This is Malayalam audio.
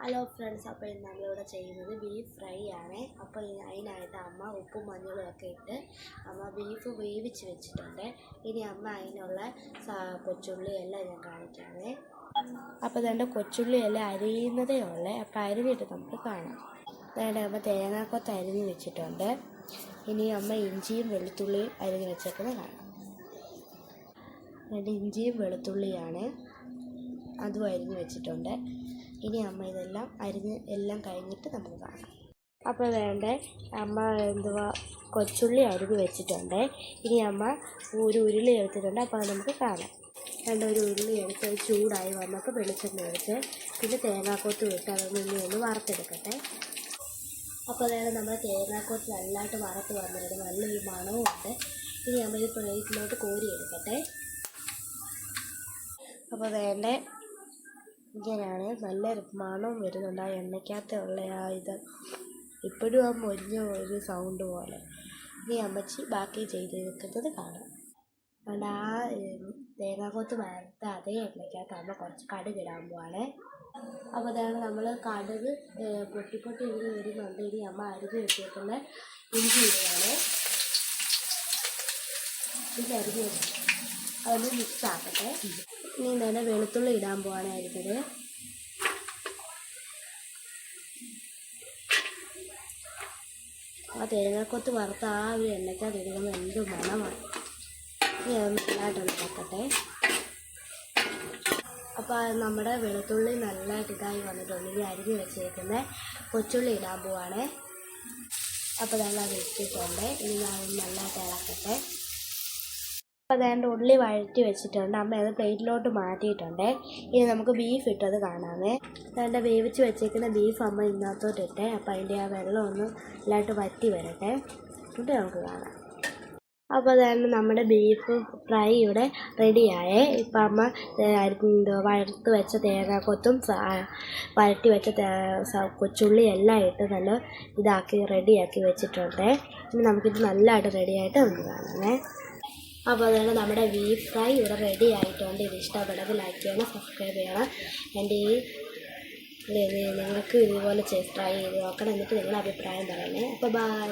ഹലോ ഫ്രണ്ട്സ്, അപ്പോൾ ഇന്ന് നമ്മളിവിടെ ചെയ്യുന്നത് ബീഫ് ഫ്രൈ ആണ്. അപ്പോൾ അതിനായിട്ട് അമ്മ ഉപ്പും മഞ്ഞളും ഒക്കെ ഇട്ട് അമ്മ ബീഫ് വേവിച്ച് വെച്ചിട്ടുണ്ട്. ഇനി അമ്മ അതിനുള്ള കൊച്ചുള്ളി എല്ലാം ഞാൻ കാണിക്കാമേ. അപ്പോൾ ഇതെൻ്റെ കൊച്ചുള്ളി എല്ലാം അരിയുന്നതേ ഉള്ളേ. അപ്പോൾ അരിഞ്ഞിട്ട് നമുക്ക് കാണാം. അതായത് അമ്മ തേങ്ങാക്കൊത്ത് അരിഞ്ഞ് വെച്ചിട്ടുണ്ട്. ഇനി അമ്മ ഇഞ്ചിയും വെളുത്തുള്ളിയും അരിഞ്ഞ് വെച്ചേക്കുന്നത് കാണാം. രണ്ട് ഇഞ്ചിയും വെളുത്തുള്ളിയാണ്, അതും അരിഞ്ഞ് വെച്ചിട്ടുണ്ട്. ഇനി അമ്മ ഇതെല്ലാം എല്ലാം കഴിഞ്ഞിട്ട് നമുക്ക് കാണാം. അപ്പോൾ അമ്മ കൊച്ചുള്ളി അരിഞ്ഞ് വെച്ചിട്ടുണ്ട്. ഇനി അമ്മ ഒരു ഉരുളി എടുത്തിട്ടുണ്ട്. അപ്പോൾ അത് നമുക്ക് കാണാം. ഒരു ഉരുളി എടുത്ത് ചൂടായി വന്നപ്പോൾ വെളിച്ചെണ്ണ എടുത്ത് പിന്നെ തേങ്ങാക്കൊത്ത് വിട്ട് അതൊന്ന് ഇനി ഒന്ന് വറുത്തെടുക്കട്ടെ. അപ്പോൾ നമ്മൾ തേങ്ങാക്കൊത്ത് നല്ലതായിട്ട് വറുത്ത് വന്നിട്ട് നല്ലൊരു മണവും ഉണ്ട്. ഇനി നമ്മൾ ഈ പ്ലേറ്റിലോട്ട് കോരി എടുക്കട്ടെ. അപ്പോൾ ഇങ്ങനെയാണ് നല്ല മണം വരുന്നുണ്ട്. ആ എണ്ണയ്ക്കകത്തുള്ള ഇത് ഇപ്പോഴും ആ മൊരിഞ്ഞ ഒരു സൗണ്ട് പോലെ. ഇനി അമ്മച്ചി ബാക്കി ചെയ്ത് വെക്കുന്നത് കാണാം. അതുകൊണ്ട് ആ തേങ്ങാക്കൊത്ത് വറുത്ത അതേ എണ്ണയ്ക്കകത്ത് അമ്മ കുറച്ച് കടുക് ഇടാൻ പോവാണ്. അപ്പോൾ നമ്മൾ കടുക് പൊട്ടി ഇങ്ങനെ വരുന്നുണ്ട്. ഇനി അമ്മ അരിഞ്ഞ് വെച്ചേക്കുന്ന ഇഞ്ചി ഇടുകയാണ്. ഇഞ്ചി അരിഞ്ഞ് അതൊന്ന് മിക്സ് ആക്കട്ടെ. ഇനി വെളുത്തുള്ളി ഇടാൻ പോവാണ് അരിഞ്ഞത്. ആ തേങ്ങാക്കൊത്ത് വറുത്ത ആ ഒരു എണ്ണയ്ക്കകത്ത് ഇടുമ്പോൾ എന്ത് മണമാണ്. ഇനി അത് നല്ലതായിട്ടൊന്ന് വെക്കട്ടെ. അപ്പോൾ നമ്മുടെ വെളുത്തുള്ളി നല്ലതായിട്ട് ഇതായി വന്നിട്ടുണ്ട്. ഇനി അരിഞ്ഞ് വെച്ചേക്കുന്ന കൊച്ചുള്ളി ഇടാൻ പോവാണ്. അപ്പോൾ അത് ഇട്ടിട്ടുണ്ട്. ഇനി ഞാൻ നല്ലതായിട്ട് ഇളക്കട്ടെ. അപ്പോൾ ഉള്ളി വഴറ്റി വെച്ചിട്ടുണ്ട്. അമ്മ അത് പ്ലേറ്റിലോട്ട് മാറ്റിയിട്ടുണ്ട്. ഇനി നമുക്ക് ബീഫ് ഇട്ടത് കാണാമേ. വേവിച്ച് വെച്ചേക്കുന്ന ബീഫ് അമ്മ ഇതിനകത്തോട്ട് ഇട്ടേ. അപ്പോൾ അതിൻ്റെ ആ വെള്ളം ഒന്ന് എല്ലായിട്ട് വറ്റി വരട്ടെ, എന്നിട്ട് നമുക്ക് കാണാം. അപ്പോൾ നമ്മുടെ ബീഫ് ഫ്രൈ ഇവിടെ റെഡിയായേ. ഇപ്പം അമ്മ വറുത്ത് വെച്ച തേങ്ങാക്കൊത്തും വഴറ്റി വെച്ച കൊച്ചുള്ളി എല്ലാം ഇട്ട് നല്ല ഇതാക്കി റെഡിയാക്കി വെച്ചിട്ടുണ്ട്. ഇനി നമുക്കിത് നല്ലതായിട്ട് റെഡിയായിട്ട് നമുക്ക് കാണാമേ. അപ്പോൾ നമ്മുടെ ബീഫ് ഫ്രൈ ഇവിടെ റെഡി ആയിട്ടുണ്ട്. ഇത് ഇഷ്ടപ്പെടുന്നത് ലൈക്ക് ചെയ്യണം, സബ്സ്ക്രൈബ് ചെയ്യണം. എൻ്റെ നിങ്ങൾക്ക് ഇതുപോലെ ട്രൈ ചെയ്ത് നോക്കണം. എന്നിട്ട് നിങ്ങളുടെ അഭിപ്രായം പറയണേ. അപ്പോൾ ബൈ.